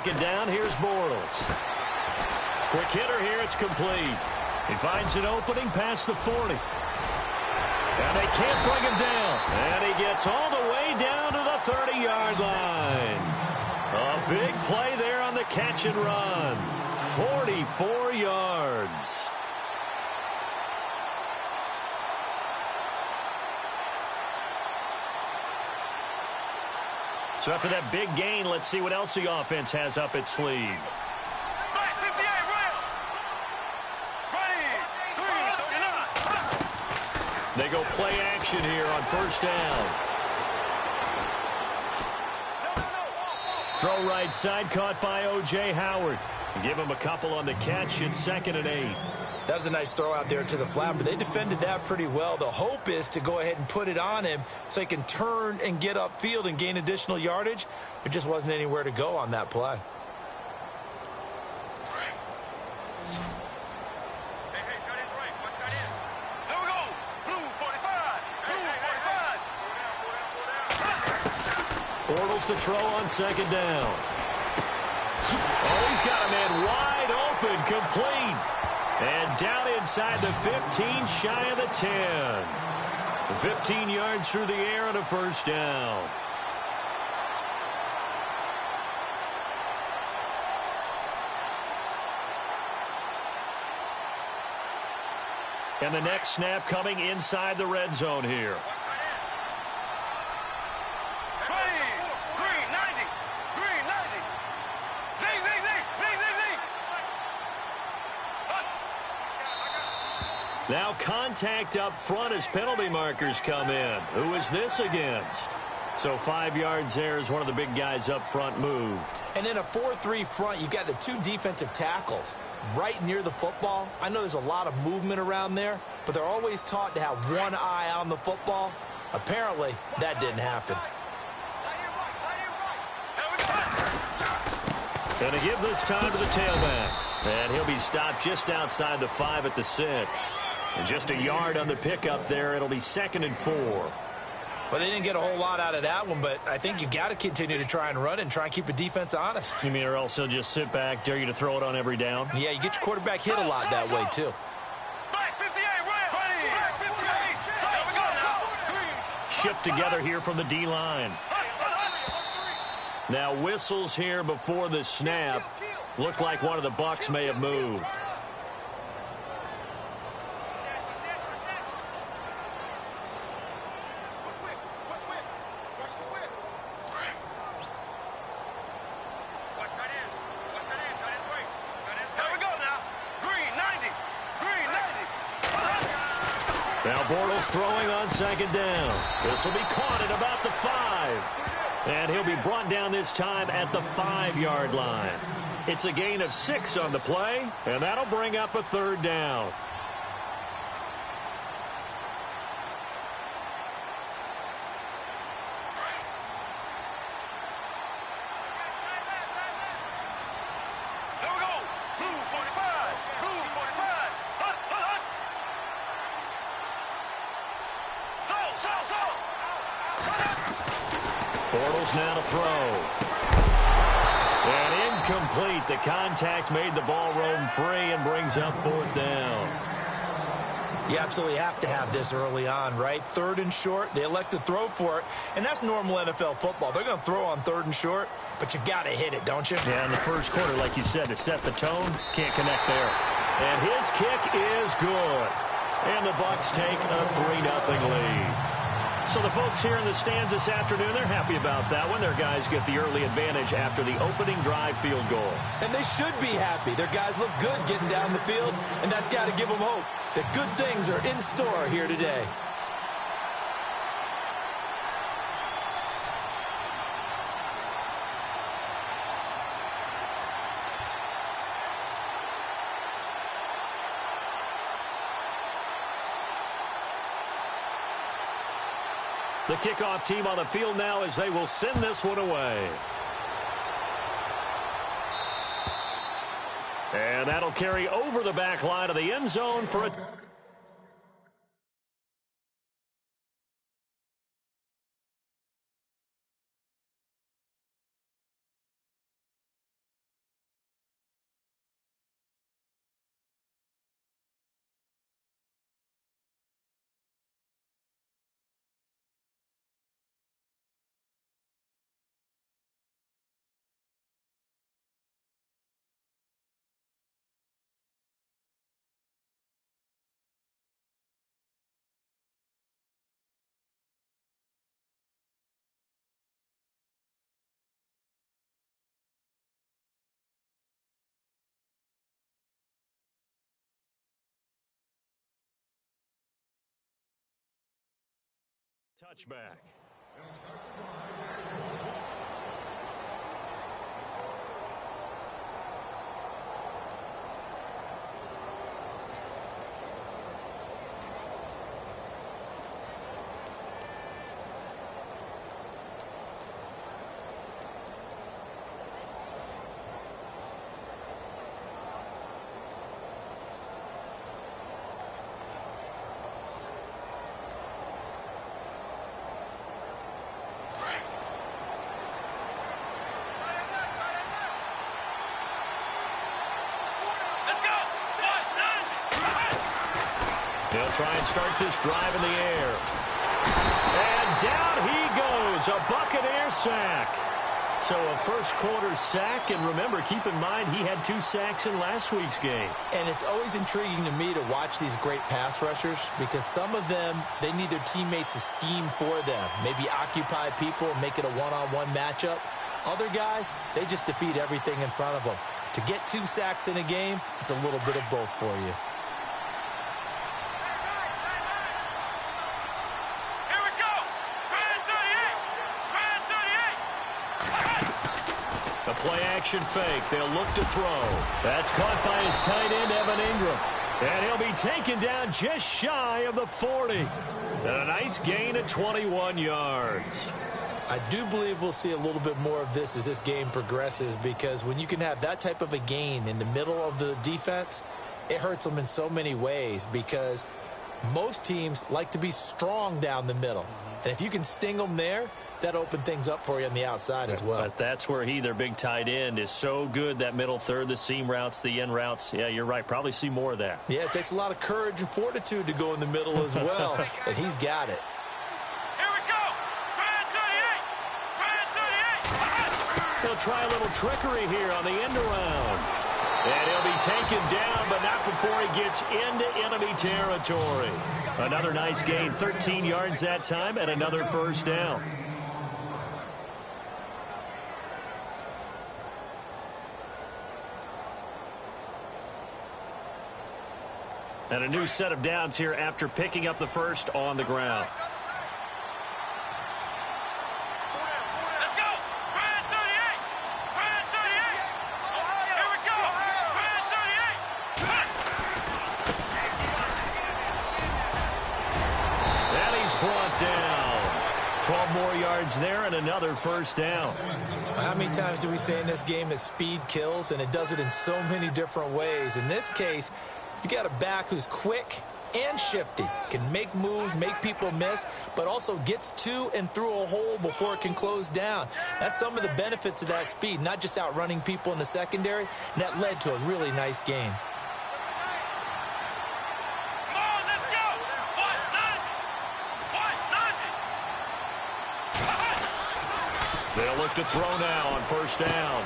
second down, here's Bortles. Quick hitter here, it's complete. He finds an opening past the 40. And they can't bring him down. And he gets all the way down to the 30-yard line. A big play there on the catch and run. 44 yards. So after that big gain, let's see what else the offense has up its sleeve. They go play action here on first down. Throw right side, caught by O.J. Howard. Give him a couple on the catch. It's 2nd and 8. That was a nice throw out there to the flat, but they defended that pretty well. The hope is to go ahead and put it on him so he can turn and get upfield and gain additional yardage. There just wasn't anywhere to go on that play. Bortles to throw on 2nd down. Oh, he's got a man wide open, complete. And down inside the 15, shy of the 10. 15 yards through the air and a first down. And the next snap coming inside the red zone here. Now contact up front as penalty markers come in. Who is this against? So 5 yards there as one of the big guys up front moved. And in a 4-3 front, you've got the 2 defensive tackles right near the football. I know there's a lot of movement around there, but they're always taught to have one eye on the football. Apparently, that didn't happen. Going to give this time to the tailback. And he'll be stopped just outside the 5 at the 6. And just a yard on the pickup there. It'll be 2nd and 4. Well, they didn't get a whole lot out of that one, but I think you've got to continue to try and run and try and keep the defense honest. You mean or else they'll just sit back, dare you to throw it on every down? Yeah, you get your quarterback hit a lot that way, too. Shift together here from the D-line. Now whistles here before the snap. Looked like one of the Bucs may have moved. Now Bortles throwing on 2nd down. This will be caught at about the 5. And he'll be brought down this time at the 5-yard line. It's a gain of 6 on the play, and that'll bring up a 3rd down. Bortles now to throw. And incomplete. The contact made the ball roam free and brings up 4th down. You absolutely have to have this early on, right? 3rd and short, they elect to throw for it, and that's normal NFL football. They're going to throw on 3rd and short, but you've got to hit it, don't you? Yeah, in the first quarter, like you said, to set the tone, can't connect there. And his kick is good. And the Bucs take a 3-0 lead. So the folks here in the stands this afternoon, they're happy about that one. Their guys get the early advantage after the opening drive field goal. And they should be happy. Their guys look good getting down the field, and that's got to give them hope that good things are in store here today. The kickoff team on the field now as they will send this one away. And that'll carry over the back line of the end zone for a Touchback. They'll try and start this drive in the air. And down he goes, a Buccaneer sack. So a first quarter sack, and remember, keep in mind, he had 2 sacks in last week's game. And it's always intriguing to me to watch these great pass rushers because some of them, they need their teammates to scheme for them. Maybe occupy people and make it a one-on-one matchup. Other guys, they just defeat everything in front of them. To get 2 sacks in a game, it's a little bit of both for you. The play-action fake. They'll look to throw. That's caught by his tight end, Evan Ingram. And he'll be taken down just shy of the 40. And a nice gain of 21 yards. I do believe we'll see a little bit more of this as this game progresses because when you can have that type of a gain in the middle of the defense, it hurts them in so many ways because most teams like to be strong down the middle. And if you can sting them there, that open things up for you on the outside as well. But that's where their big tight end, is so good, that middle third, the seam routes, the end routes. Yeah, you're right. Probably see more of that. Yeah, it takes a lot of courage and fortitude to go in the middle as well, and he's got it. Here we go. They'll try a little trickery here on the end around. And he'll be taken down, but not before he gets into enemy territory. Another nice gain, 13 yards that time, and another first down. And a new set of downs here after picking up the first on the ground. Let's go. Brand 38. Brand 38. Here we go. Brand 38. And he's brought down. 12 more yards there and another first down. How many times do we say in this game that speed kills, and it does it in so many different ways? In this case, you got a back who's quick and shifty, can make moves, make people miss, but also gets to and through a hole before it can close down. That's some of the benefits of that speed, not just outrunning people in the secondary, and that led to a really nice game. Come on, let's go. 190. They'll look to throw now on first down.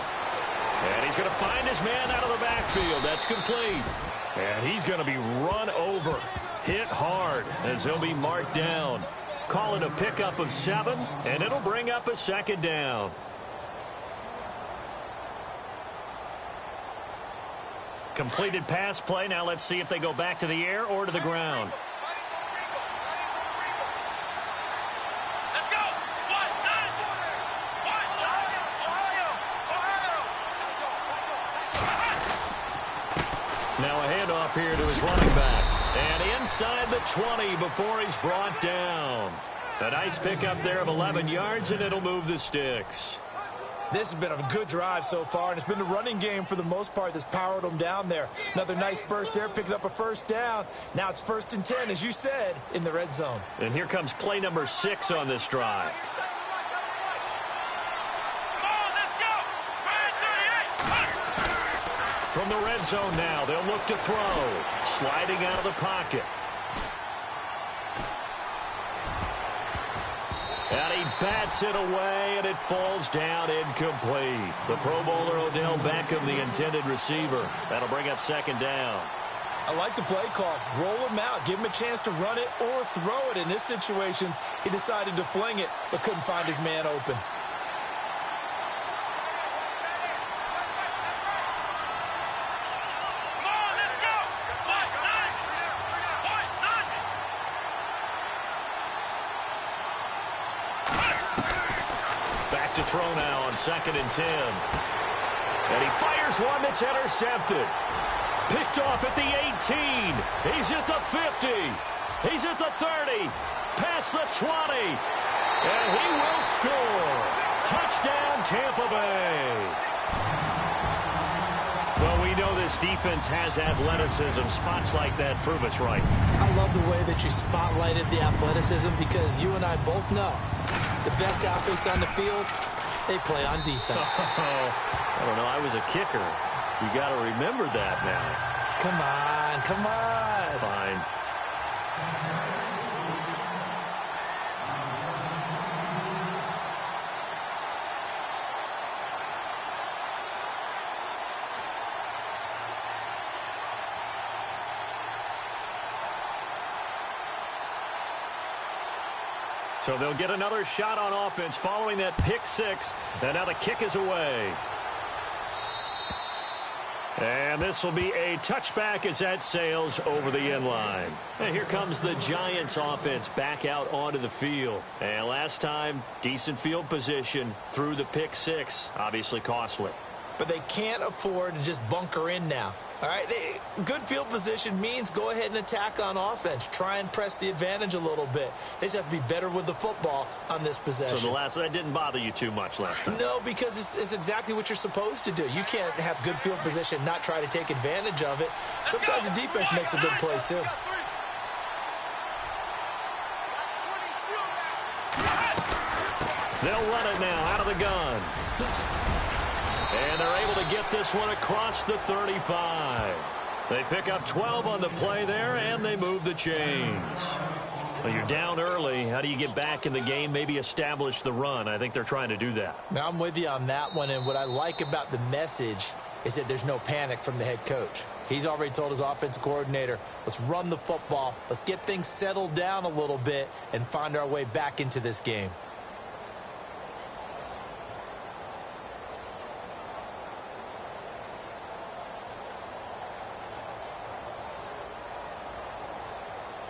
And he's going to find his man out of the backfield. That's complete. And he's going to be run over, hit hard, as he'll be marked down. Call it a pickup of 7, and it'll bring up a second down. Completed pass play. Now let's see if they go back to the air or to the ground. Let's go. 190. Now a handoff here to his running back. And inside the 20 before he's brought down. A nice pickup there of 11 yards, and it'll move the sticks. This has been a good drive so far, and it's been the running game for the most part that's powered them down there. Another nice burst there, picking up a first down. Now it's 1st and 10, as you said, in the red zone. And here comes play number 6 on this drive. From the red zone now, they'll look to throw. Sliding out of the pocket. And he bats it away, and it falls down incomplete. The Pro Bowler Odell Beckham, the intended receiver. That'll bring up second down. I like the play call. Roll him out. Give him a chance to run it or throw it. In this situation, he decided to fling it, but couldn't find his man open. throw now on 2nd and 10. And he fires one that's intercepted. Picked off at the 18. He's at the 50. He's at the 30. Past the 20. And he will score. Touchdown, Tampa Bay. Well, we know this defense has athleticism. Spots like that prove us right. I love the way that you spotlighted the athleticism because you and I both know the best athletes on the field, they play on defense. I don't know. I was a kicker. You got to remember that now. Come on, come on. Fine. So they'll get another shot on offense following that pick six. And now the kick is away. And this will be a touchback as that sails over the end line. And here comes the Giants offense back out onto the field. And last time, decent field position through the pick six. Obviously costly. But they can't afford to just bunker in now. All right, good field position means go ahead and attack on offense. Try and press the advantage a little bit. They just have to be better with the football on this possession. So that didn't bother you too much last time? No, because it's exactly what you're supposed to do. You can't have good field position, not try to take advantage of it. Sometimes the defense makes a good play, too. They'll run it now out of the gun. And they're able to get this one across the 35. They pick up 12 on the play there, and they move the chains. Well, you're down early. How do you get back in the game, maybe establish the run? I think they're trying to do that. Now, I'm with you on that one, and what I like about the message is that there's no panic from the head coach. He's already told his offensive coordinator, let's run the football, let's get things settled down a little bit, and find our way back into this game.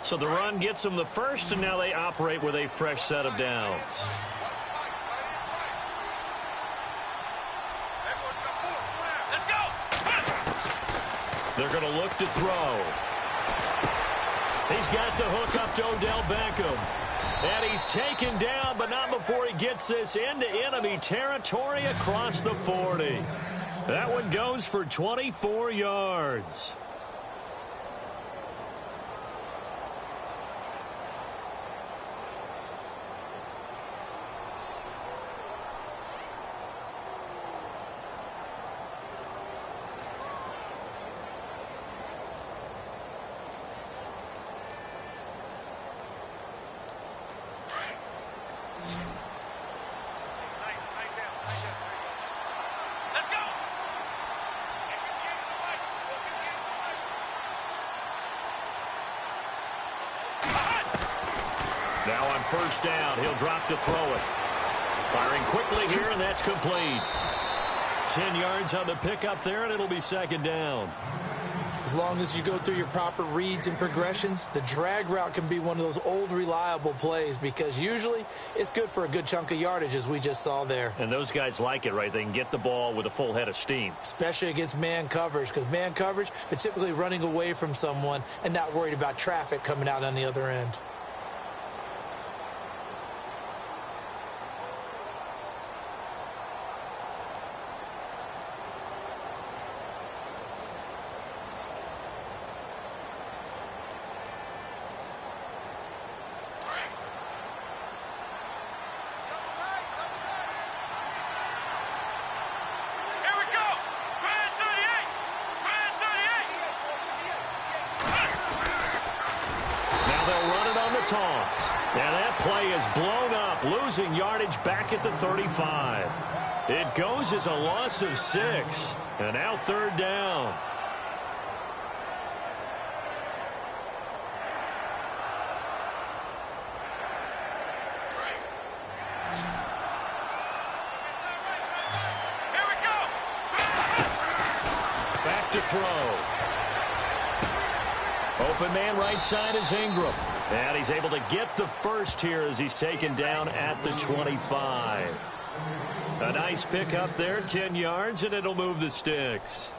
So the run gets them the first, and now they operate with a fresh set of downs. Let's go. They're going to look to throw. He's got the hook up to Odell Beckham. And he's taken down, but not before he gets this into enemy territory across the 40. That one goes for 24 yards. Now on first down, he'll drop to throw it. Firing quickly here, and that's complete. 10 yards on the pickup there, and it'll be second down. As long as you go through your proper reads and progressions, the drag route can be one of those old reliable plays because usually it's good for a good chunk of yardage, as we just saw there. And those guys like it, right? They can get the ball with a full head of steam. Especially against man coverage, because man coverage, they're typically running away from someone and not worried about traffic coming out on the other end. Toss. And that play is blown up, losing yardage back at the 35. It goes as a loss of 6. And now third down. Here we go. Back to throw. Open man right side is Ingram. And he's able to get the first here as he's taken down at the 25. A nice pick up there, 10 yards, and it'll move the sticks.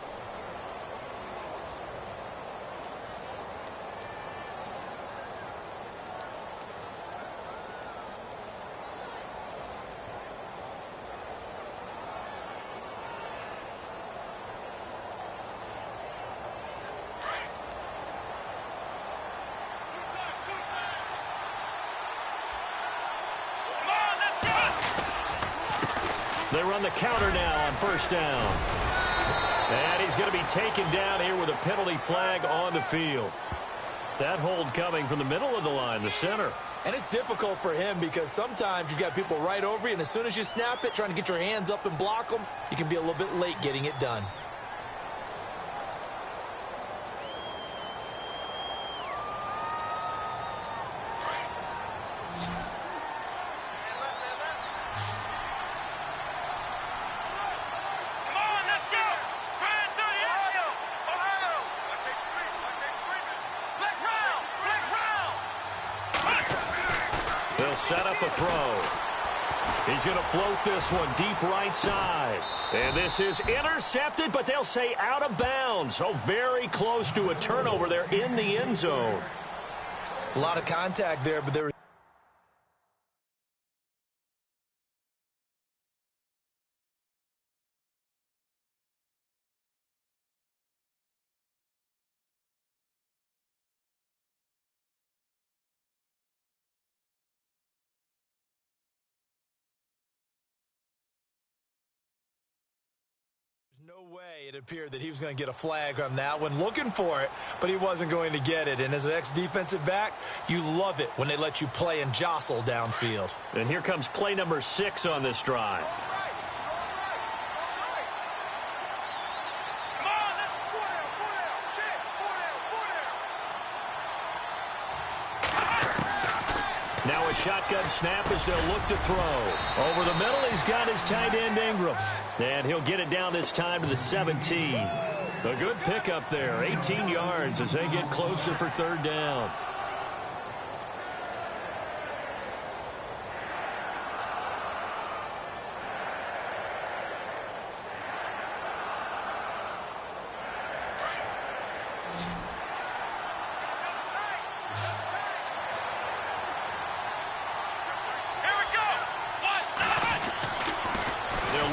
They run the counter now on first down. And he's going to be taken down here with a penalty flag on the field. That hold coming from the middle of the line, the center. And it's difficult for him because sometimes you've got people right over you, and as soon as you snap it, trying to get your hands up and block them, you can be a little bit late getting it done. Set up a throw. He's going to float this one deep right side. And this is intercepted, but they'll say out of bounds. So very close to a turnover there in the end zone. A lot of contact there, but there was no way it appeared that he was going to get a flag on that one. Looking for it, but he wasn't going to get it. And as an ex-defensive back, you love it when they let you play and jostle downfield. And here comes play number 6 on this drive. Now a shotgun snap as they'll look to throw. Over the middle, he's got his tight end Ingram. And he'll get it down this time to the 17. A good pickup there, 18 yards as they get closer for third down.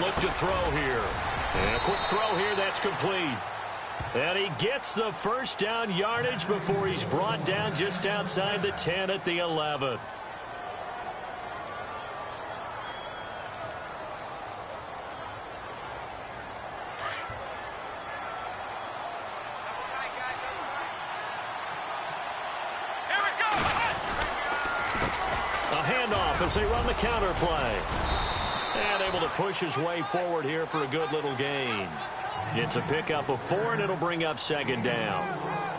Look to throw here. And a quick throw here, that's complete. And he gets the first down yardage before he's brought down just outside the 10 at the 11. A handoff as they run the counter play. And able to push his way forward here for a good little gain. It's a pickup of 4, and it'll bring up second down.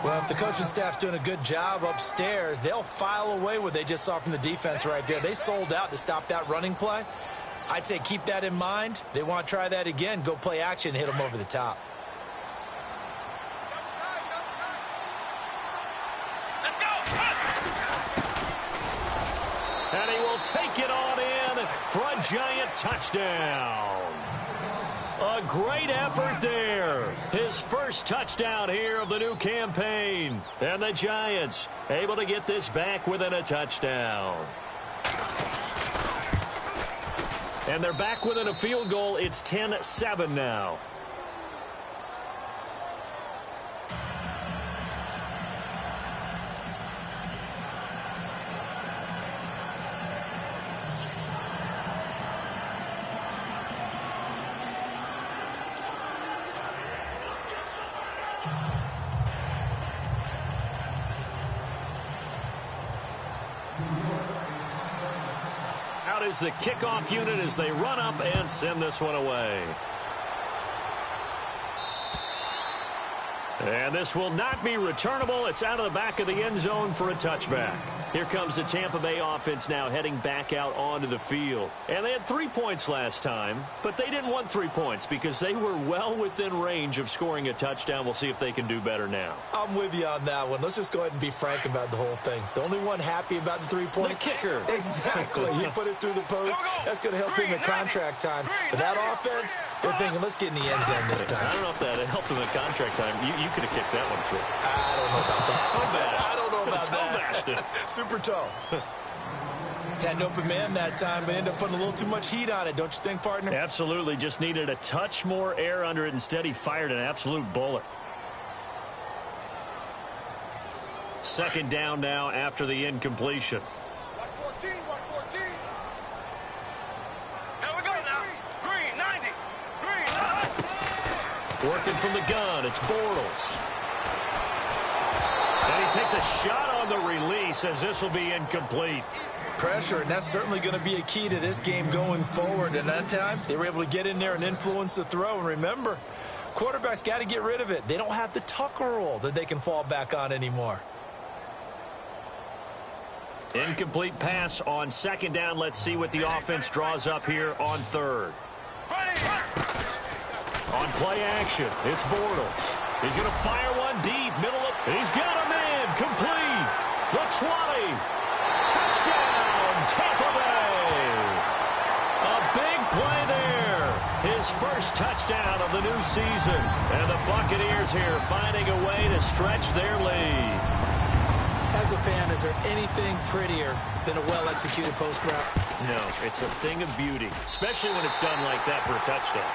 Well, if the coaching staff's doing a good job upstairs, they'll file away what they just saw from the defense right there. They sold out to stop that running play. I'd say keep that in mind. They want to try that again. Go play action, hit them over the top. And he will take it on in for a giant touchdown. A great effort there. His first touchdown here of the new campaign. And the Giants able to get this back within a touchdown. And they're back within a field goal. It's 10-7 now. Out is the kickoff unit as they run up and send this one away. And this will not be returnable. It's out of the back of the end zone for a touchback. Here comes the Tampa Bay offense now heading back out onto the field. And they had 3 points last time, but they didn't want 3 points because they were well within range of scoring a touchdown. We'll see if they can do better now. I'm with you on that one. Let's just go ahead and be frank about the whole thing. The only one happy about the 3-point. The kicker. Exactly. He put it through the post. That's going to help him in contract time. But that offense, they're thinking, let's get in the end zone this time. I don't know if that helped him in contract time. You could have kicked that one through. I don't know about that. Toe bash. I don't know about Toe that. bashed it. Super toe. Had an open man that time, but ended up putting a little too much heat on it, don't you think, partner? Absolutely. Just needed a touch more air under it. Instead, he fired an absolute bullet. Second down now after the incompletion. Watch 14, watch 14. Here we go now. Green, 90. Green. Working from the gun, it's Bortles. And he takes a shot on the release as this will be incomplete. Pressure, and that's certainly going to be a key to this game going forward. And that time, they were able to get in there and influence the throw. And remember, quarterbacks got to get rid of it. They don't have the Tucker rule that they can fall back on anymore. Incomplete pass on second down. Let's see what the offense draws up here on third. On play action, it's Bortles. He's going to fire one deep, middle of... He's got a man, complete. The 20. Touchdown, Tampa Bay. A big play there. His first touchdown of the new season. And the Buccaneers here finding a way to stretch their lead. As a fan, is there anything prettier than a well-executed post route? No, it's a thing of beauty, especially when it's done like that for a touchdown.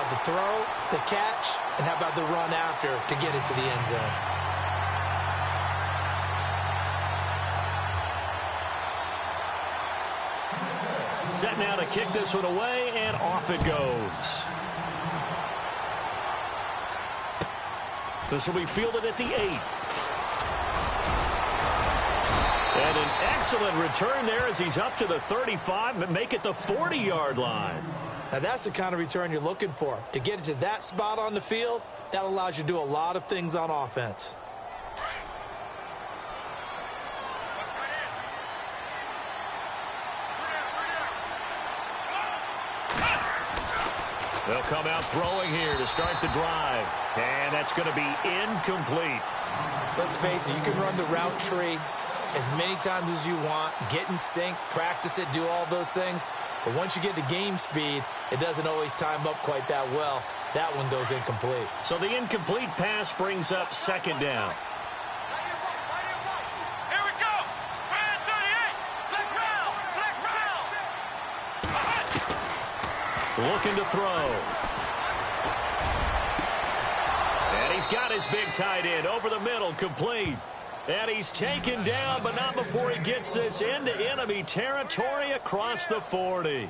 The throw, the catch, and how about the run after to get it to the end zone? Set now to kick this one away, and off it goes. This will be fielded at the 8. And an excellent return there as he's up to the 35, but make it the 40-yard line. Now, that's the kind of return you're looking for. To get it to that spot on the field, that allows you to do a lot of things on offense. They'll come out throwing here to start the drive. And that's going to be incomplete. Let's face it, you can run the route tree as many times as you want, get in sync, practice it, do all those things. But once you get to game speed, it doesn't always time up quite that well. That one goes incomplete. So the incomplete pass brings up second down. Here we go. Man 38. Flex round. Flex round. Looking to throw. And he's got his big tight end over the middle, complete. And he's taken down, but not before he gets this into enemy territory across the 40.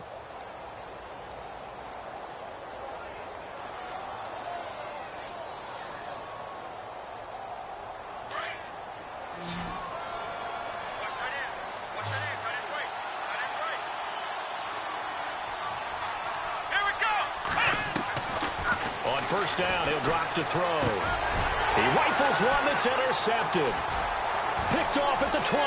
On first down, he'll drop to throw. He rifles one that's intercepted. Picked off at the 28.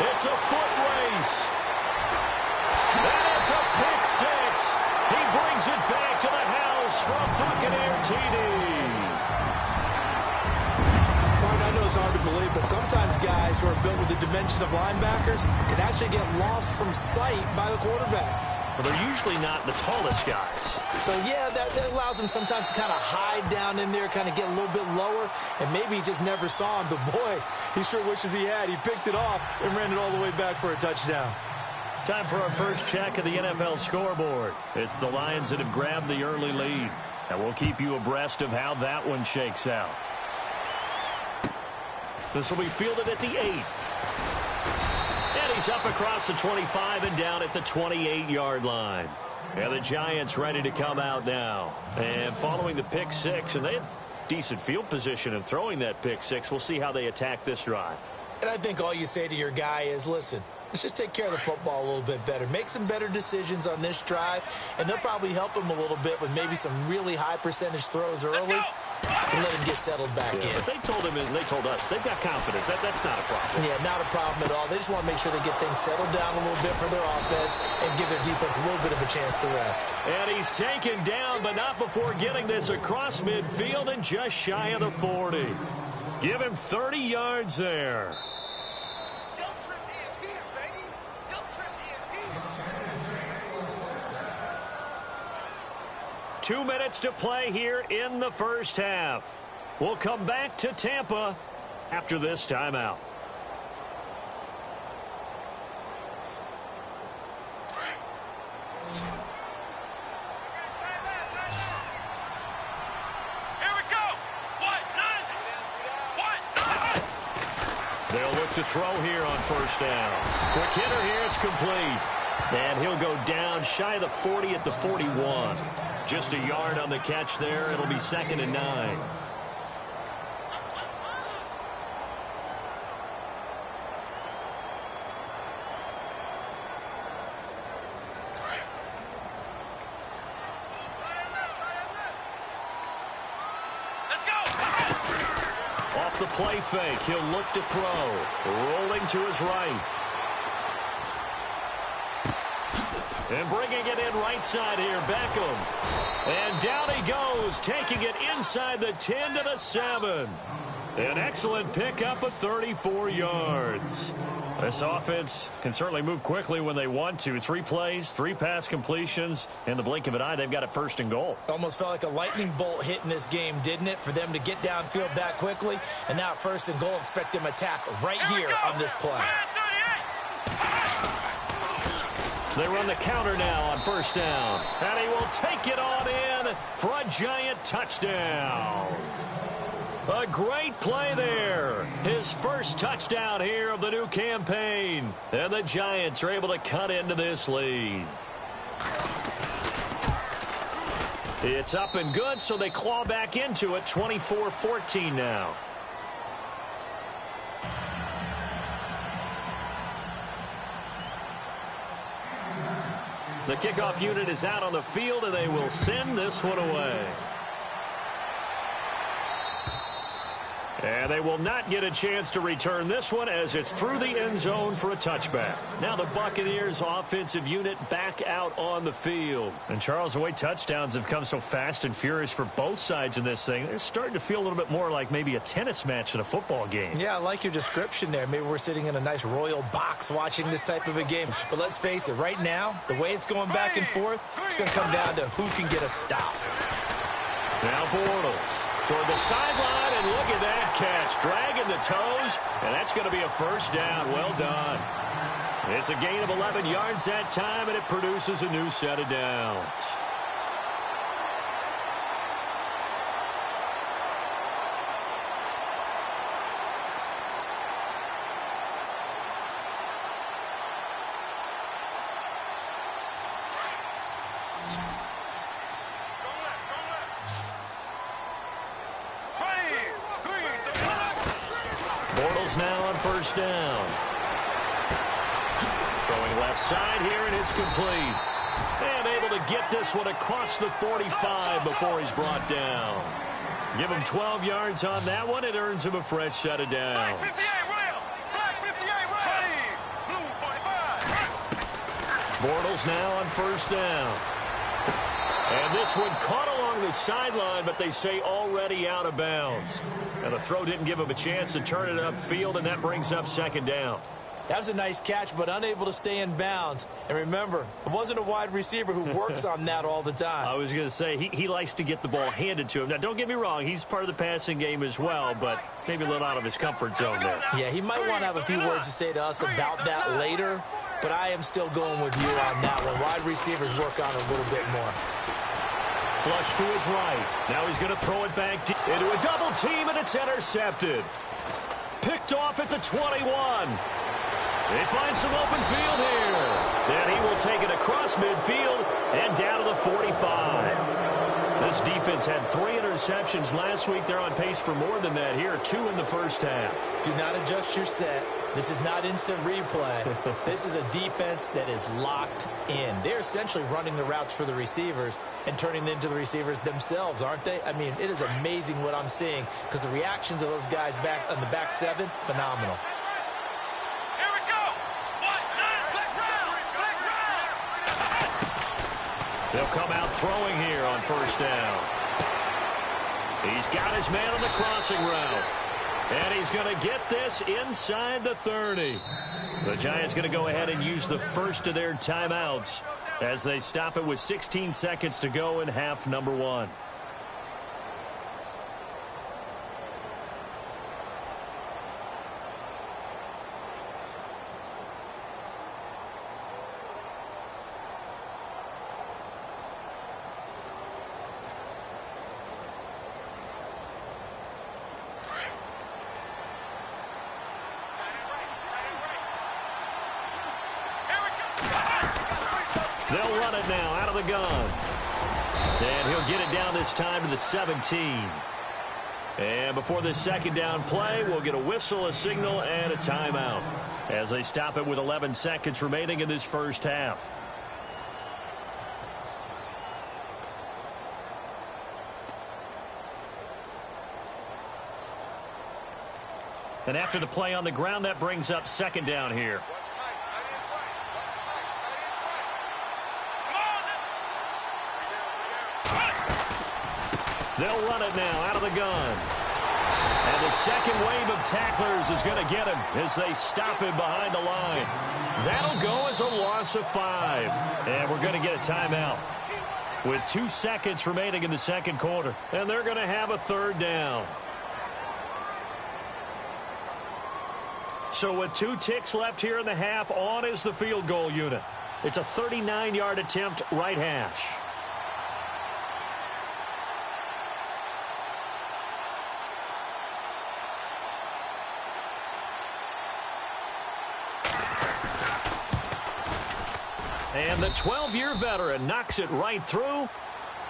It's a foot race. And it's a pick six. He brings it back to the house for a Buccaneer TD. Mark, I know it's hard to believe, but sometimes guys who are built with the dimension of linebackers can actually get lost from sight by the quarterback. But they're usually not the tallest guys. So, yeah, that allows him sometimes to kind of hide down in there, kind of get a little bit lower, and maybe he just never saw him. But, boy, he sure wishes he had. He picked it off and ran it all the way back for a touchdown. Time for our first check of the NFL scoreboard. It's the Lions that have grabbed the early lead. And we'll keep you abreast of how that one shakes out. This will be fielded at the 8. And he's up across the 25 and down at the 28-yard line. And the Giants ready to come out now. And following the pick six, and they had decent field position in throwing that pick six. We'll see how they attack this drive. And I think all you say to your guy is, listen, let's just take care of the football a little bit better. Make some better decisions on this drive, and they'll probably help him a little bit with maybe some really high percentage throws early to let him get settled back in. But they told him, and they told us, they've got confidence. That's not a problem. Yeah, not a problem at all. They just want to make sure they get things settled down a little bit for their offense and give their defense a little bit of a chance to rest. And he's taken down, but not before getting this across midfield and just shy of the 40. Give him 30 yards there. 2 minutes to play here in the first half. We'll come back to Tampa after this timeout. Here we go. They'll look to throw here on first down. Quick hitter here, it's complete. And he'll go down shy of the 40 at the 41. Just a yard on the catch there. It'll be 2nd and 9. Let's go. Off the play fake, he'll look to throw. Rolling to his right. And bringing it in right side here, Beckham. And down he goes, taking it inside the 10 to the 7. An excellent pickup of 34 yards. This offense can certainly move quickly when they want to. 3 plays, 3 pass completions. In the blink of an eye, they've got it 1st and goal. Almost felt like a lightning bolt hit in this game, didn't it? For them to get downfield that quickly. And now 1st and goal, expect them to attack right here on this play. They run the counter now on first down. And he will take it on in for a giant touchdown. A great play there. His first touchdown here of the new campaign. And the Giants are able to cut into this lead. It's up and good, so they claw back into it. 24-14 now. The kickoff unit is out on the field, and they will send this one away. And they will not get a chance to return this one as it's through the end zone for a touchback. Now the Buccaneers offensive unit back out on the field. And Charles, the way touchdowns have come so fast and furious for both sides in this thing, it's starting to feel a little bit more like maybe a tennis match than a football game. Yeah, I like your description there. Maybe we're sitting in a nice royal box watching this type of a game. But let's face it, right now, the way it's going back and forth, it's going to come down to who can get a stop. Now Bortles toward the sideline, and look at that catch. Dragging the toes, and that's going to be a first down. Well done. It's a gain of 11 yards that time, and it produces a new set of downs. Bortles now on first down. Throwing left side here, and it's complete. And able to get this one across the 45 before he's brought down. Give him 12 yards on that one. It earns him a fresh set of downs. Black 58 rail. Black 58 rail. Blue 45. Bortles now on first down. And this one caught along the sideline, but they say already out of bounds. And the throw didn't give him a chance to turn it upfield, and that brings up second down. That was a nice catch, but unable to stay in bounds. And remember, it wasn't a wide receiver who works on that all the time. I was going to say, he likes to get the ball handed to him. Now, don't get me wrong, he's part of the passing game as well, but maybe a little out of his comfort zone there. Yeah, he might want to have a few words to say to us about that later, but I am still going with you on that one. Wide receivers work on it a little bit more. Flush to his right. Now he's going to throw it back into a double team, and it's intercepted. Picked off at the 21. They find some open field here. And he will take it across midfield and down to the 45. This defense had 3 interceptions last week. They're on pace for more than that here. 2 in the first half. Do not adjust your set This is not instant replay. This is a defense that is locked in. They're essentially running the routes for the receivers and turning it into the receivers themselves, aren't they? I mean, it is amazing what I'm seeing because the reactions of those guys back on the back seven, phenomenal. Here we go. Black round. They'll come out throwing here on first down. He's got his man on the crossing route. And he's going to get this inside the 30. The Giants going to go ahead and use the first of their timeouts as they stop it with 16 seconds to go in half number 1. They'll run it now out of the gun. And he'll get it down this time to the 17. And before this second down play, we'll get a whistle, a signal, and a timeout as they stop it with 11 seconds remaining in this first half. And after the play on the ground, that brings up second down here. They'll run it now out of the gun. And the second wave of tacklers is going to get him as they stop him behind the line. That'll go as a loss of 5. And we're going to get a timeout with 2 seconds remaining in the second quarter. And they're going to have a third down. So with 2 ticks left here in the half, on is the field goal unit. It's a 39-yard attempt, right hash. And the 12-year veteran knocks it right through.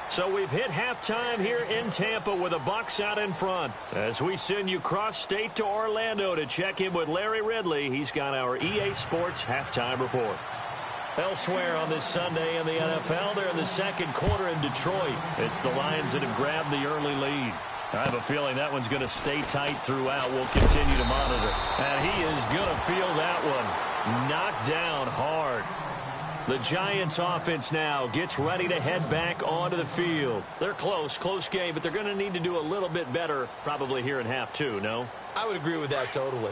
So we've hit halftime here in Tampa with the Bucs out in front. As we send you cross-state to Orlando to check in with Larry Ridley, he's got our EA Sports halftime report. Elsewhere on this Sunday in the NFL, they're in the second quarter in Detroit. It's the Lions that have grabbed the early lead. I have a feeling that one's going to stay tight throughout. We'll continue to monitor. And he is going to feel that one knocked down hard. The Giants offense now gets ready to head back onto the field. They're close game, but they're going to need to do a little bit better probably here in half 2, no? I would agree with that totally.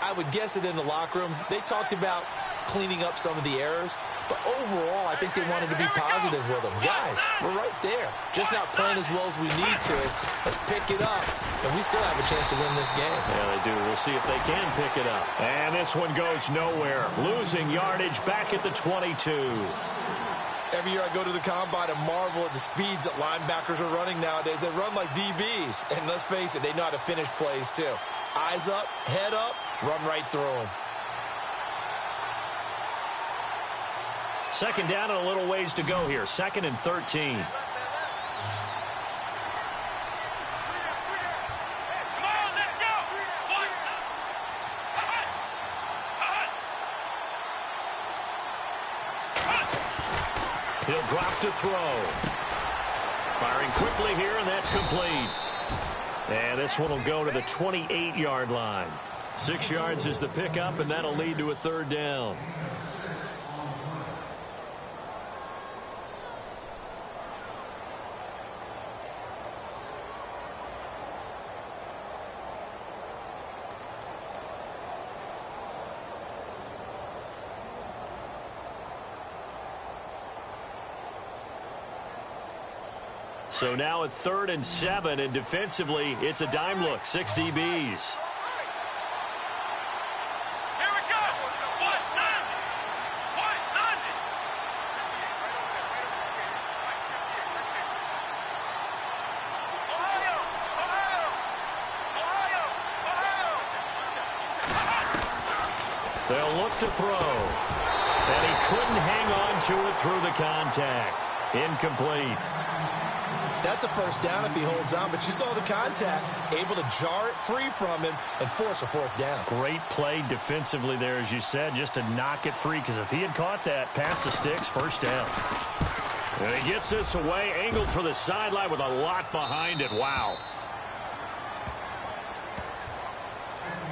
I would guess it in the locker room. They talked about cleaning up some of the errors, but overall, I think they wanted to be positive with them. Guys, we're right there. Just not playing as well as we need to. Let's pick it up, and we still have a chance to win this game. Yeah, they do. We'll see if they can pick it up. And this one goes nowhere. Losing yardage back at the 22. Every year I go to the combine and marvel at the speeds that linebackers are running nowadays. They run like DBs, and let's face it, they know how to finish plays too. Eyes up, head up, run right through them. Second down and a little ways to go here. 2nd and 13. He'll drop to throw. Firing quickly here, and that's complete. And this one will go to the 28-yard line. 6 yards is the pickup, and that'll lead to a third down. So now at 3rd and 7, and defensively, it's a dime look. 6 DBs. Here we go. 190. They'll look to throw. And he couldn't hang on to it through the contact. Incomplete. That's a first down if he holds on, but you saw the contact. Able to jar it free from him and force a fourth down. Great play defensively there, as you said, just to knock it free, because if he had caught that, pass the sticks, first down. And he gets this away, angled for the sideline with a lot behind it. Wow.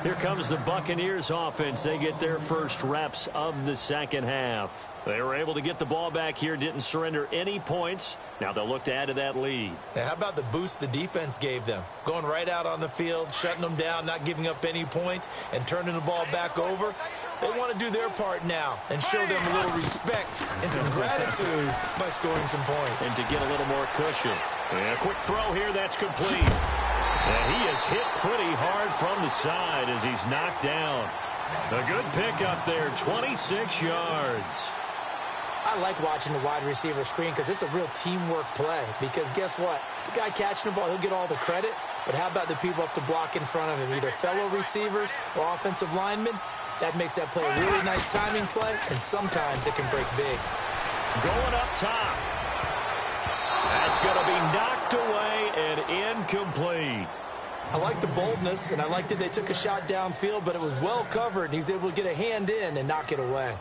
Here comes the Buccaneers offense. They get their first reps of the second half. They were able to get the ball back here, didn't surrender any points. Now they'll look to add to that lead. Now, how about the boost the defense gave them? Going right out on the field, shutting them down, not giving up any points, and turning the ball back over. They want to do their part now and show them a little respect and some gratitude by scoring some points. And to get a little more cushion. And a quick throw here, that's complete. And he is hit pretty hard from the side as he's knocked down. A good pickup there, 26 yards. I like watching the wide receiver screen because it's a real teamwork play. Because guess what? The guy catching the ball, he'll get all the credit. But how about the people up to block in front of him, either fellow receivers or offensive linemen? That makes that play a really nice timing play, and sometimes it can break big. Going up top. That's going to be knocked away and incomplete. I like the boldness, and I like that they took a shot downfield, but it was well covered, and he was able to get a hand in and knock it away.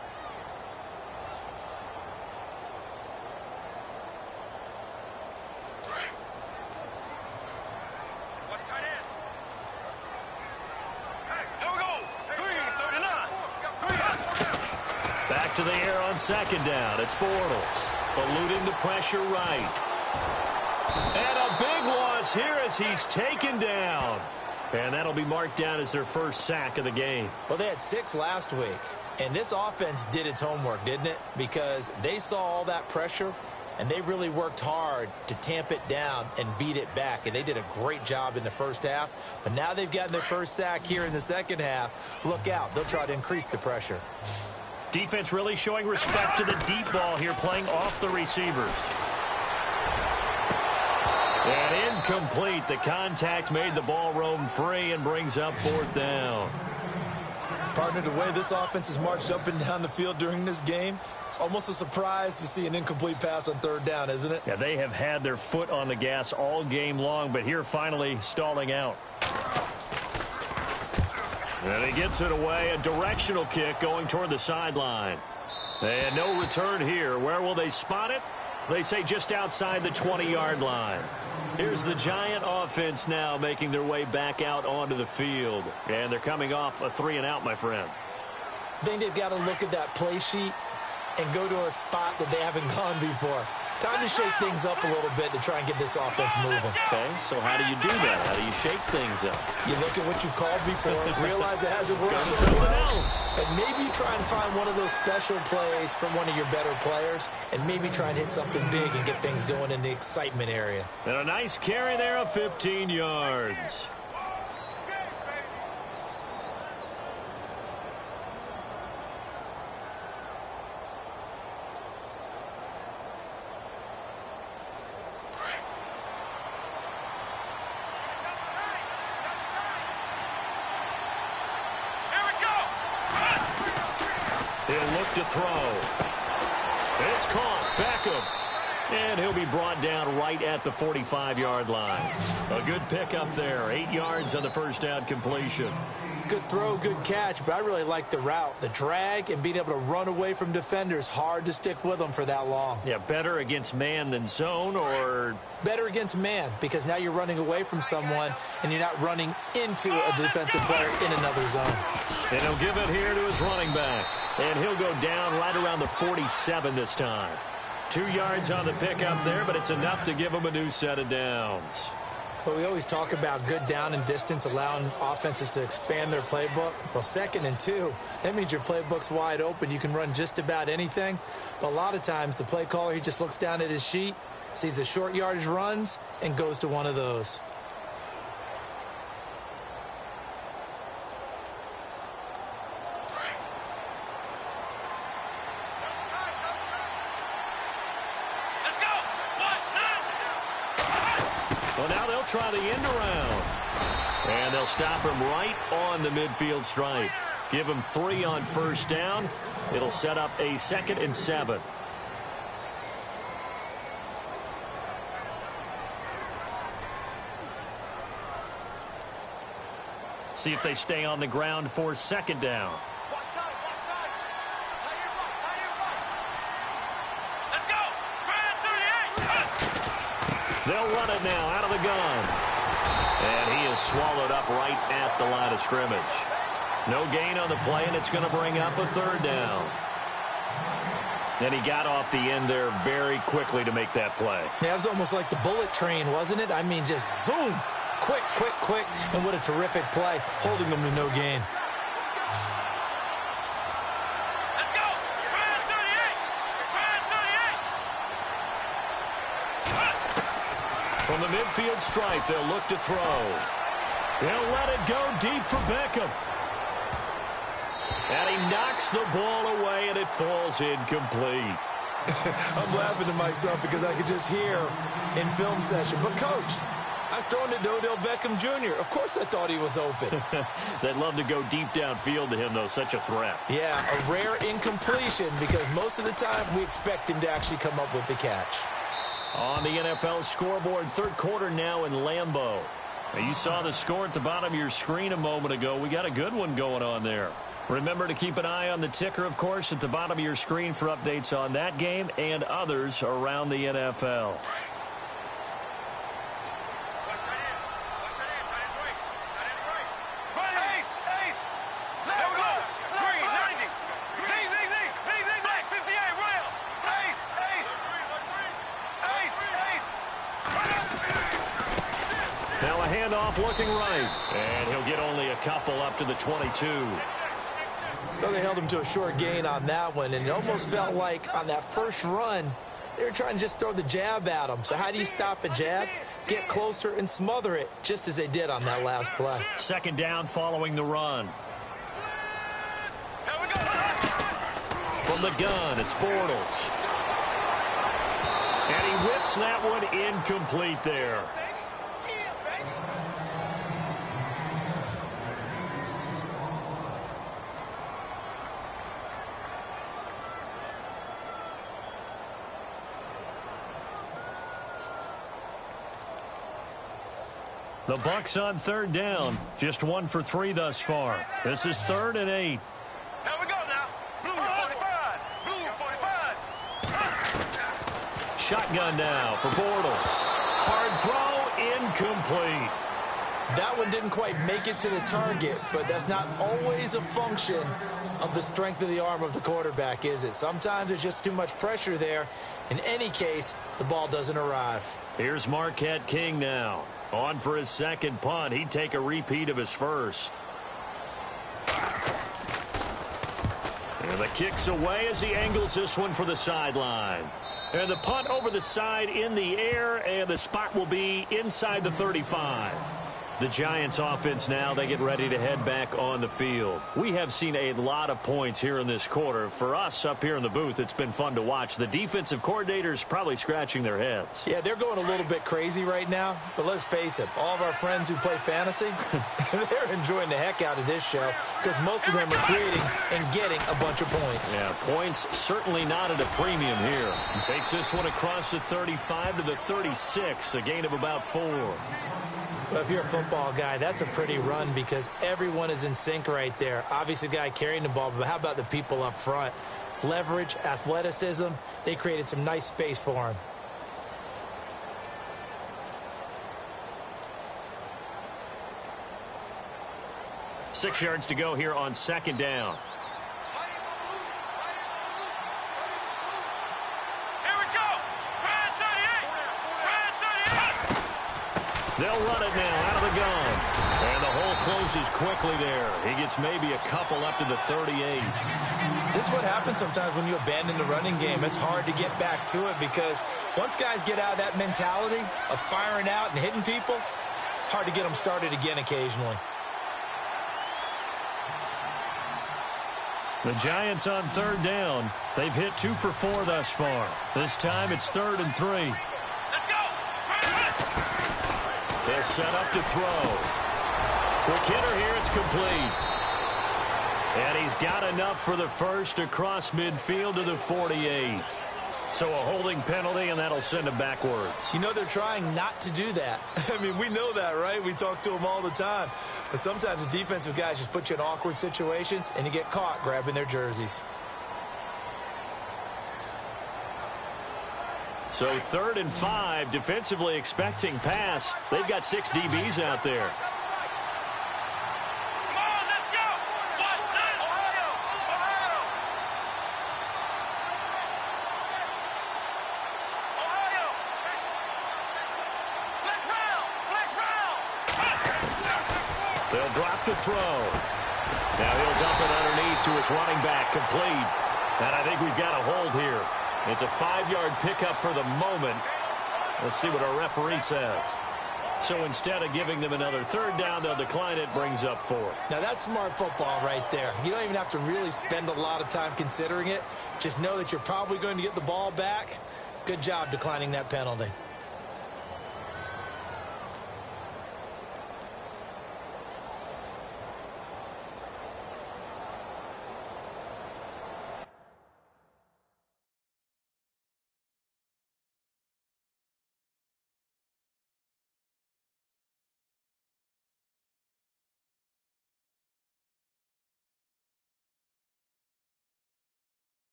Back to the air on second down. It's Bortles eluding the pressure right. And a big loss here as he's taken down. And that'll be marked down as their first sack of the game. Well, they had 6 last week, and this offense did its homework, didn't it? Because they saw all that pressure, and they really worked hard to tamp it down and beat it back. And they did a great job in the first half. But now they've gotten their first sack here in the second half. Look out. They'll try to increase the pressure. Defense really showing respect to the deep ball here, playing off the receivers. And incomplete. The contact made the ball roam free and brings up fourth down. Partner, the way this offense has marched up and down the field during this game, it's almost a surprise to see an incomplete pass on third down, isn't it? Yeah, they have had their foot on the gas all game long, but here finally stalling out. And he gets it away, a directional kick going toward the sideline. And no return here. Where will they spot it? They say just outside the 20-yard line. Here's the Giant offense now making their way back out onto the field. And they're coming off a 3-and-out, my friend. I think they've got to look at that play sheet and go to a spot that they haven't gone before. Time to shake things up a little bit to try and get this offense moving. Okay, so how do you do that? How do you shake things up? You look at what you called before, realize it hasn't worked Go to so something well, else. and maybe try and find one of those special plays from one of your better players, and maybe try and hit something big and get things going in the excitement area. And a nice carry there of 15 yards. He'll look to throw. It's caught. Beckham. And he'll be brought down right at the 45-yard line. A good pickup there. 8 yards on the first down completion. Good throw, good catch, but I really like the route. The drag and being able to run away from defenders, hard to stick with them for that long. Yeah, better against man than zone, or better against man, because now you're running away from someone and you're not running into a defensive player in another zone. And he'll give it here to his running back. And he'll go down right around the 47 this time. 2 yards on the pickup there, but it's enough to give him a new set of downs. But we always talk about good down and distance, allowing offenses to expand their playbook. Well, 2nd and 2, that means your playbook's wide open. You can run just about anything. But a lot of times, the play caller, he just looks down at his sheet, sees the short yardage runs, and goes to one of those. Well, now they'll try the end around. And they'll stop him right on the midfield stripe. Give him 3 on first down. It'll set up a 2nd and 7. See if they stay on the ground for second down. Let's go. Spread 38. They'll run it now out of the gun. And he is swallowed up right at the line of scrimmage. No gain on the play, and it's going to bring up a third down. And he got off the end there very quickly to make that play. Yeah, it was almost like the bullet train, wasn't it? I mean, just zoom. Quick, quick, quick. And what a terrific play, holding them to no gain. Let's go. Spread 38. Spread 38. From the midfield stripe, they'll look to throw. They'll let it go deep for Beckham. And he knocks the ball away, and it falls incomplete. I'm laughing to myself because I could just hear in film session. But, Coach, I was throwing to Odell Beckham Jr. Of course I thought he was open. They'd love to go deep downfield to him, though. Such a threat. Yeah, a rare incompletion because most of the time we expect him to actually come up with the catch. On the NFL scoreboard, third quarter now in Lambeau. Now, you saw the score at the bottom of your screen a moment ago. We got a good one going on there. Remember to keep an eye on the ticker, of course, at the bottom of your screen for updates on that game and others around the NFL. Now a handoff looking right, and he'll get only a couple up to the 22. Well, they held him to a short gain on that one, and it almost felt like on that first run, they were trying to just throw the jab at him. So how do you stop a jab? Get closer and smother it, just as they did on that last play. Second down following the run. From the gun, it's Bortles. And he whips that one incomplete there. The Bucs on third down. Just 1 for 3 thus far. This is 3rd and 8. Here we go now. Blue 45. Blue 45. Shotgun now for Bortles. Hard throw, incomplete. That one didn't quite make it to the target, but that's not always a function of the strength of the arm of the quarterback, is it? Sometimes there's just too much pressure there. In any case, the ball doesn't arrive. Here's Marquette King now. On for his second punt. He'd take a repeat of his first. And the kick's away as he angles this one for the sideline. And the punt over the side in the air, and the spot will be inside the 35. The Giants offense now, they get ready to head back on the field. We have seen a lot of points here in this quarter. For us up here in the booth, it's been fun to watch. The defensive coordinators probably scratching their heads. Yeah, they're going a little bit crazy right now, but let's face it, all of our friends who play fantasy, they're enjoying the heck out of this show because most of them are creating and getting a bunch of points. Yeah, points certainly not at a premium here. He takes this one across the 35 to the 36, a gain of about 4. Well, if you're a football guy, that's a pretty run because everyone is in sync right there. Obviously, the guy carrying the ball, but how about the people up front? Leverage, athleticism, they created some nice space for him. Six yards to go here on second down. They'll run it now out of the gun. And the hole closes quickly there. He gets maybe a couple up to the 38. This is what happens sometimes when you abandon the running game. It's hard to get back to it because once guys get out of that mentality of firing out and hitting people, hard to get them started again occasionally. The Giants on third down. They've hit 2 for 4 thus far. This time it's 3rd and 3. They'll set up to throw. Quick hitter here, it's complete. And he's got enough for the first across midfield to the 48. So a holding penalty, and that'll send him backwards. You know they're trying not to do that. I mean, we know that, right? We talk to them all the time. But sometimes the defensive guys just put you in awkward situations, and you get caught grabbing their jerseys. So 3rd and 5, defensively expecting pass. They've got 6 DBs out there. Come on, let's go. Watch this. Ohio. Ohio. Ohio. Let's round. Let's round. They'll drop the throw. Now he'll dump it underneath to his running back, complete. And I think we've got a hold here. It's a 5-yard pickup for the moment. Let's see what our referee says. So instead of giving them another 3rd down, they'll decline it, brings up 4. Now, that's smart football right there. You don't even have to really spend a lot of time considering it. Just know that you're probably going to get the ball back. Good job declining that penalty.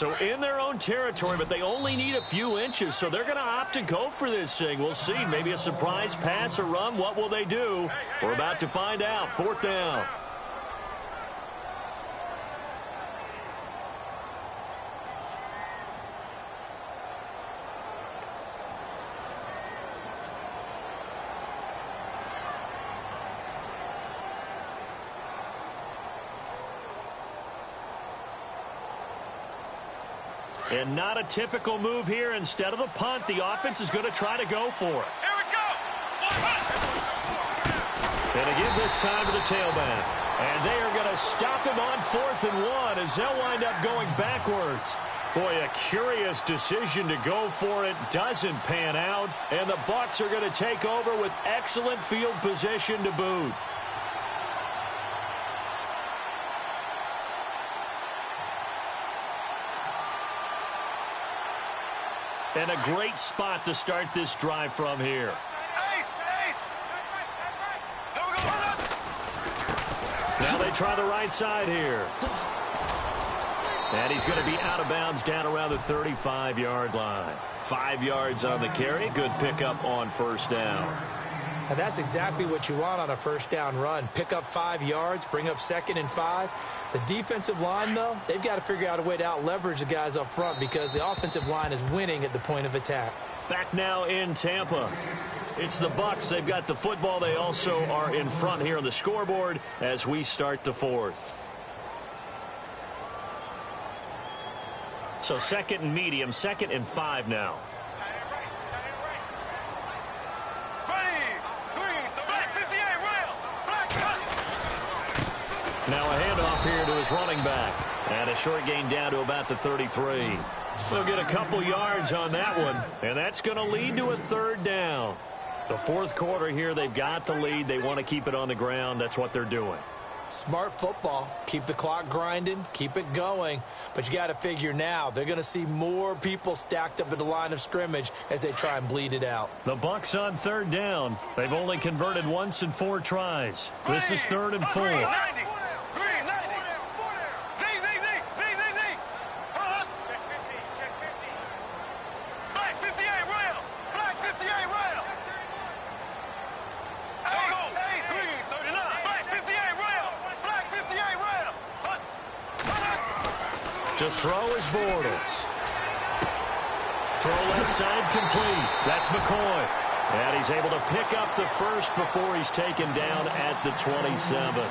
So in their own territory, but they only need a few inches, so they're going to opt to go for this thing. We'll see. Maybe a surprise pass or run. What will they do? We're about to find out. 4th down. And not a typical move here. Instead of the punt, the offense is going to try to go for it. Here we go. And again this time to the tailback. And they are going to stop him on 4th and 1 as they'll wind up going backwards. Boy, a curious decision to go for it. Doesn't pan out. And the Bucs are going to take over with excellent field position to boot. And a great spot to start this drive from here. Now they try the right side here. And he's going to be out of bounds down around the 35-yard line. 5 yards on the carry. Good pickup on 1st down. And that's exactly what you want on a 1st down run. Pick up 5 yards, bring up 2nd and 5. The defensive line, though, they've got to figure out a way to out-leverage the guys up front because the offensive line is winning at the point of attack. Back now in Tampa. It's the Bucs. They've got the football. They also are in front here on the scoreboard as we start the 4th. So 2nd and medium, 2nd and 5 now. Now a handoff here to his running back. And a short gain down to about the 33. They'll get a couple yards on that one. And that's going to lead to a 3rd down. The 4th quarter here, they've got the lead. They want to keep it on the ground. That's what they're doing. Smart football. Keep the clock grinding. Keep it going. But you got to figure now, they're going to see more people stacked up at the line of scrimmage as they try and bleed it out. The Bucs on 3rd down. They've only converted once in 4 tries. This is 3rd and 4. To throw is Bortles. Throw left side complete. That's McCoy. And he's able to pick up the first before he's taken down at the 27.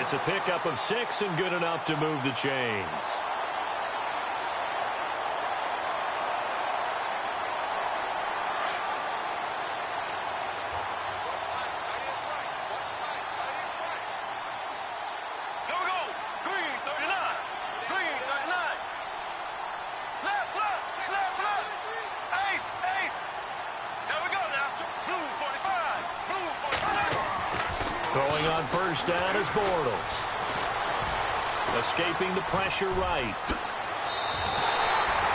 It's a pickup of 6 and good enough to move the chains. Throwing on 1st down is Bortles. Escaping the pressure right.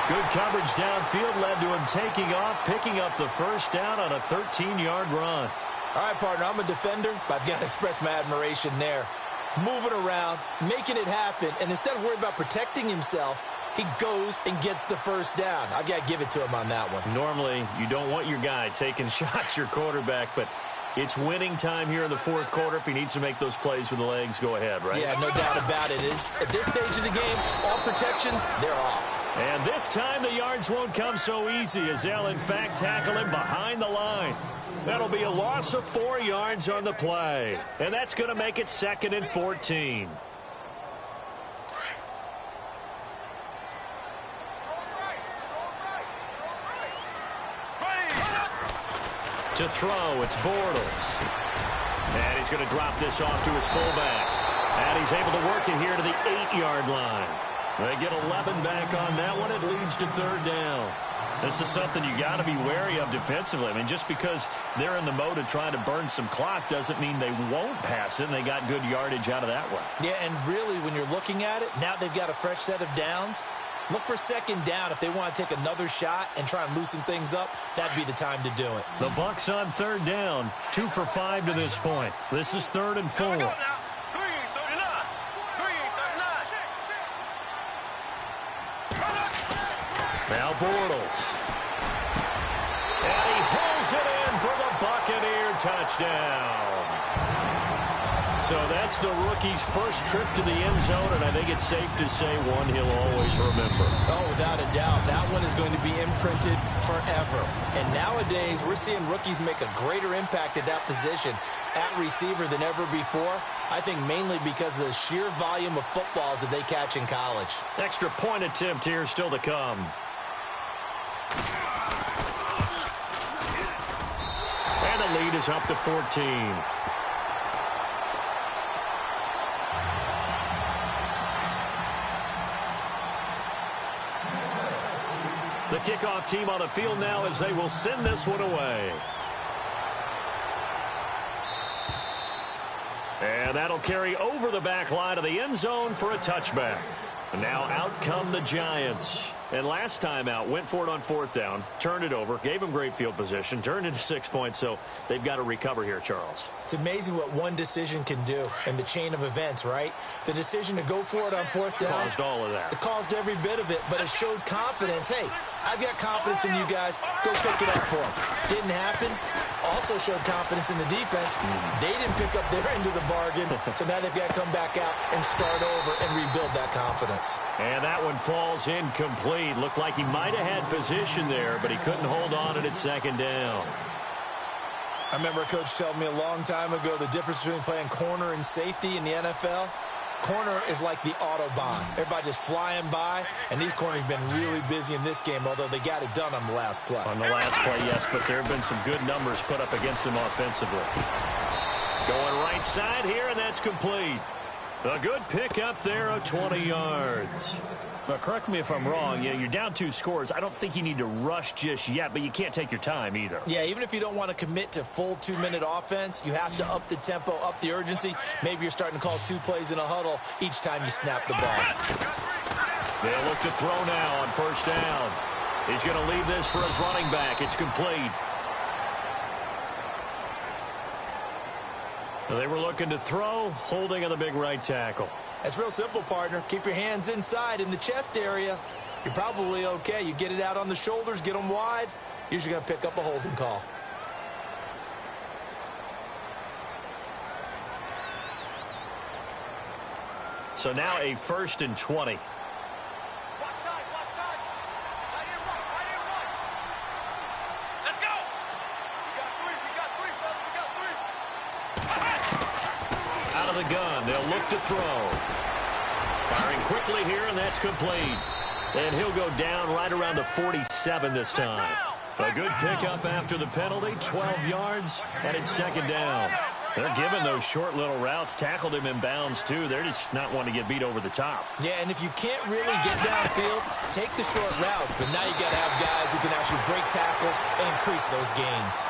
Good coverage downfield led to him taking off, picking up the 1st down on a 13-yard run. All right, partner, I'm a defender, but I've got to express my admiration there. Moving around, making it happen, and instead of worrying about protecting himself, he goes and gets the 1st down. I've got to give it to him on that one. Normally, you don't want your guy taking shots, your quarterback, but it's winning time here in the 4th quarter. If he needs to make those plays with the legs, go ahead, right? Yeah, no doubt about it. At this stage of the game, all protections, they're off. And this time the yards won't come so easy as they'll, in fact, tackle him behind the line. That'll be a loss of 4 yards on the play. And that's going to make it 2nd and 14. To throw, it's Bortles. And he's going to drop this off to his fullback. And he's able to work it here to the 8-yard line. They get 11 back on that one. It leads to 3rd down. This is something you got to be wary of defensively. I mean, just because they're in the mode of trying to burn some clock doesn't mean they won't pass it, and they got good yardage out of that one. Yeah, and really, when you're looking at it, now they've got a fresh set of downs. Look for 2nd down if they want to take another shot and try and loosen things up. That'd be the time to do it. The Bucs on 3rd down, 2 for 5 to this point. This is 3rd and 4. Now Bortles. And he hauls it in for the Buccaneer touchdown. So that's the rookie's first trip to the end zone, and I think it's safe to say one he'll always remember. Oh, without a doubt. That one is going to be imprinted forever. And nowadays, we're seeing rookies make a greater impact at that position at receiver than ever before. I think mainly because of the sheer volume of footballs that they catch in college. Extra point attempt here still to come. And the lead is up to 14. The kickoff team on the field now as they will send this one away. And that'll carry over the back line of the end zone for a touchback. And now out come the Giants. And last time out, went for it on fourth down, turned it over, gave them great field position, turned into 6 points, so they've got to recover here, Charles. It's amazing what one decision can do in the chain of events, right? The decision to go for it on fourth down. Caused all of that. It caused every bit of it, but it showed confidence. Hey, I've got confidence in you guys. Go pick it up for them. Didn't happen. Also showed confidence in the defense. They didn't pick up their end of the bargain, so now they've got to come back out and start over and rebuild that confidence. And that one falls incomplete. Looked like he might have had position there, but he couldn't hold on at second down. I remember a coach telling me a long time ago the difference between playing corner and safety in the NFL. Corner is like the Autobahn. Everybody just flying by, and these corners have been really busy in this game, although they got it done on the last play. On the last play, yes, but there have been some good numbers put up against them offensively. Going right side here, and that's complete. A good pick up there of 20 yards. But correct me if I'm wrong, you're down 2 scores. I don't think you need to rush just yet, but you can't take your time either. Yeah, even if you don't want to commit to full 2-minute offense, you have to up the tempo, up the urgency. Maybe you're starting to call 2 plays in a huddle each time you snap the ball. They'll look to throw now on first down. He's going to leave this for his running back. It's complete. They were looking to throw, holding on the big right tackle. That's real simple, partner. Keep your hands inside in the chest area. You're probably okay. You get it out on the shoulders, get them wide. Usually going to pick up a holding call. So now a 1st and 20. Let's go. We got three, brother. Out of the gun, they'll look to throw. Firing quickly here, and that's complete. And he'll go down right around the 47 this time. A good pickup after the penalty, 12 yards, and it's second down. They're giving those short little routes, tackled him in bounds too. They're just not wanting to get beat over the top. Yeah, and if you can't really get downfield, take the short routes. But now you got to have guys who can actually break tackles and increase those gains.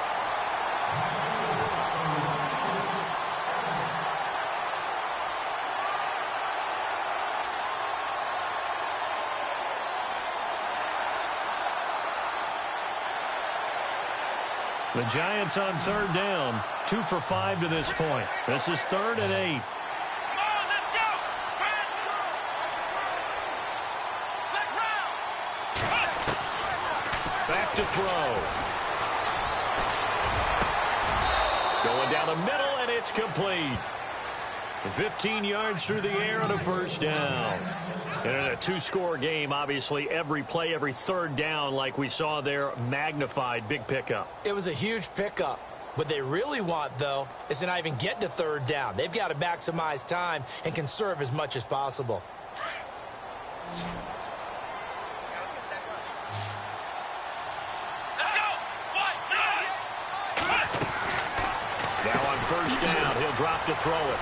The Giants on third down, 2 for 5 to this point. This is 3rd and 8. Come on, let's go. Let's round. Back to throw. Going down the middle, and it's complete. 15 yards through the air and a first down. And in a 2-score game, obviously, every play, every third down, like we saw there, magnified, big pickup. It was a huge pickup. What they really want, though, is to not even get to third down. They've got to maximize time and conserve as much as possible. Now on first down, he'll drop to throw it.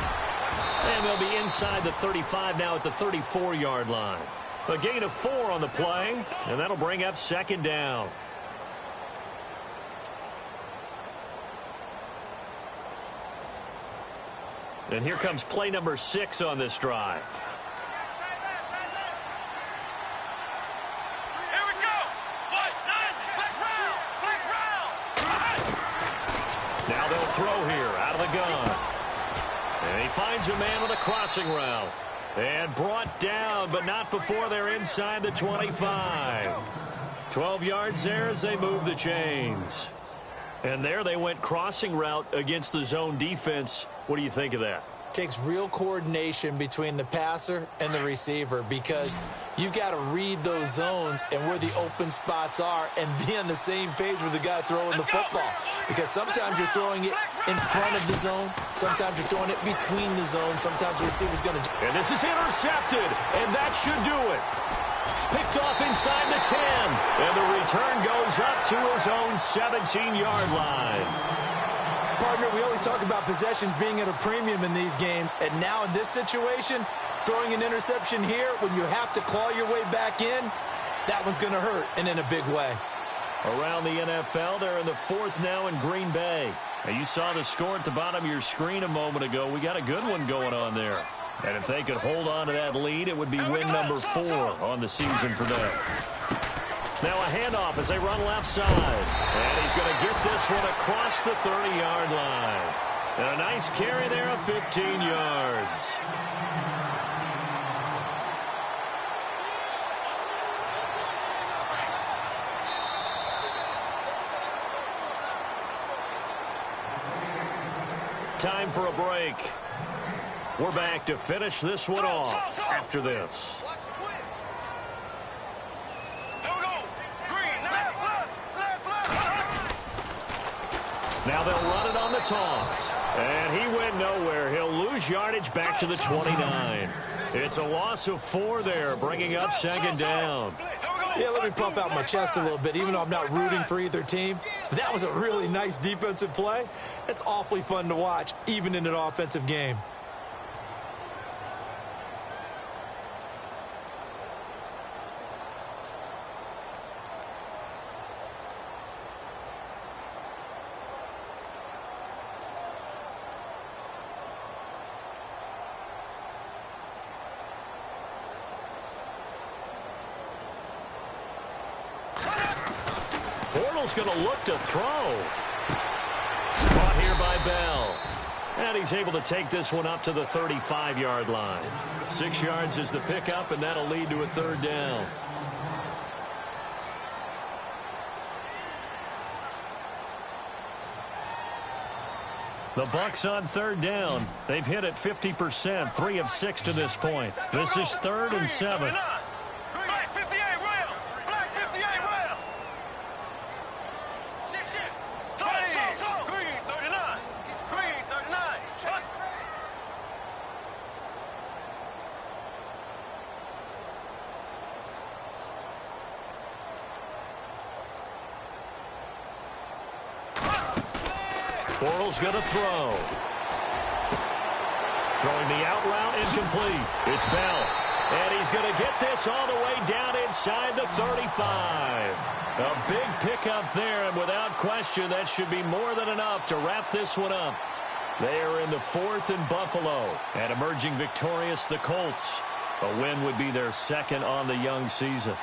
And they'll be inside the 35 now at the 34-yard line. A gain of 4 on the play, and that'll bring up second down. And here comes play number 6 on this drive. Here we go. Now they'll throw here out of the gun. And he finds a man with a crossing route. And brought down, but not before they're inside the 25. 12 yards there as they move the chains. And there they went crossing route against the zone defense. What do you think of that? Takes real coordination between the passer and the receiver because you've got to read those zones and where the open spots are and be on the same page with the guy throwing the football. Because sometimes you're throwing it in front of the zone. Sometimes you're throwing it between the zones. Sometimes the receiver's going to... And this is intercepted, and that should do it. Picked off inside the 10, and the return goes up to his own 17-yard line. Partner, we always talk about possessions being at a premium in these games, and now in this situation, throwing an interception here when you have to claw your way back in, that one's going to hurt, and in a big way. Around the NFL, they're in the fourth now in Green Bay. Now, you saw the score at the bottom of your screen a moment ago. We got a good one going on there. And if they could hold on to that lead, it would be win number 4 on the season for them. Now a handoff as they run left side. And he's going to get this one across the 30-yard line. And a nice carry there of 15 yards. Time for a break. We're back to finish this one off after this. Now they'll run it on the toss. And he went nowhere. He'll lose yardage back to the 29. It's a loss of 4 there, bringing up second down. Yeah, let me puff out my chest a little bit, even though I'm not rooting for either team. That was a really nice defensive play. It's awfully fun to watch, even in an offensive game. Going to look to throw. Caught here by Bell. And he's able to take this one up to the 35-yard line. 6 yards is the pickup, and that'll lead to a third down. The Bucs on third down. They've hit it 50%, 3 of 6 to this point. This is 3rd and 7. Bortles going to throw. Throwing the out route, incomplete. It's Bell. And he's going to get this all the way down inside the 35. A big pickup there, and without question, that should be more than enough to wrap this one up. They are in the 4th in Buffalo. And emerging victorious, the Colts. A win would be their 2nd on the young season.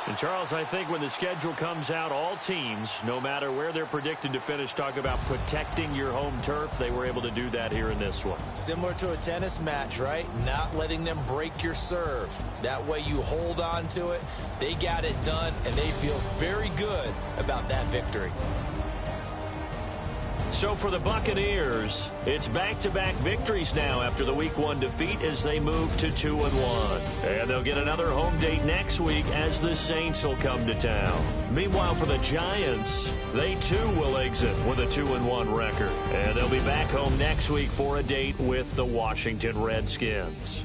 And Charles, I think when the schedule comes out, all teams, no matter where they're predicted to finish, talk about protecting your home turf. They were able to do that here in this one. Similar to a tennis match, right? Not letting them break your serve. That way you hold on to it. They got it done, and they feel very good about that victory. So for the Buccaneers, it's back-to-back victories now after the Week 1 defeat as they move to 2-1. And they'll get another home date next week as the Saints will come to town. Meanwhile, for the Giants, they too will exit with a 2-1 record. And they'll be back home next week for a date with the Washington Redskins.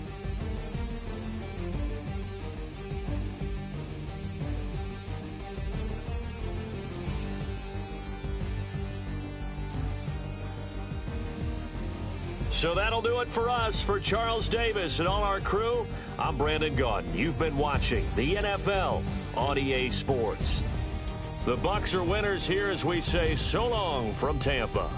So that'll do it for us. For Charles Davis and all our crew, I'm Brandon Gaudin. You've been watching the NFL on EA Sports. The Bucs are winners here as we say so long from Tampa.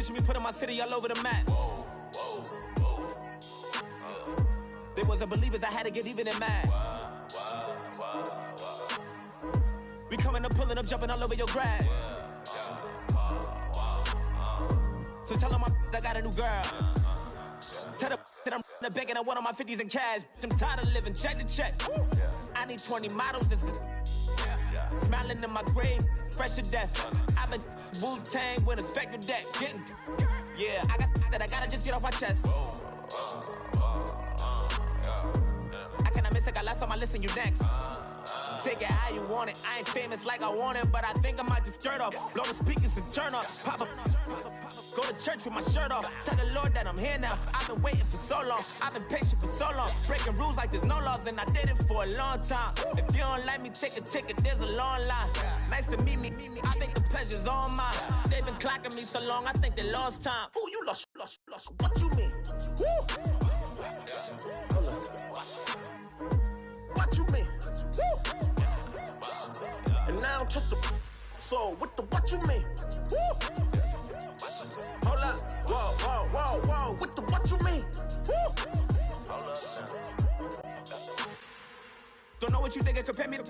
Picture me putting my city all over the map. They wasn't believers, I had to get even and mad. We coming up, pulling up, jumping all over your grass. So tell them I got a new girl. Tell them that I'm the begging, I want on my 50s in cash. I'm tired of living check to check. I need 20 models, this is smiling in my grave, fresh to death. I've been Wu-Tang with a spectral deck. Yeah, I got that, I gotta just get off my chest. I cannot miss it, got last on my list and you next. Take it how you want it, I ain't famous like I want it, but I think I might just skirt off. Blow the speakers and turn up, pop up. Go to church with my shirt off. Tell the Lord that I'm here now. I've been waiting for so long. I've been patient for so long. Breaking rules like there's no laws, and I did it for a long time. If you don't like me, take a ticket. There's a long line. Nice to meet me. I think the pleasure's all mine. They've been clocking me so long, I think they lost time. Ooh, you lost. What you mean? Woo! What you mean? Woo! And now I'm just a so what you mean? Woo! Hold up, whoa, what you mean? Woo! Hold up now. Don't know what you think, compare me to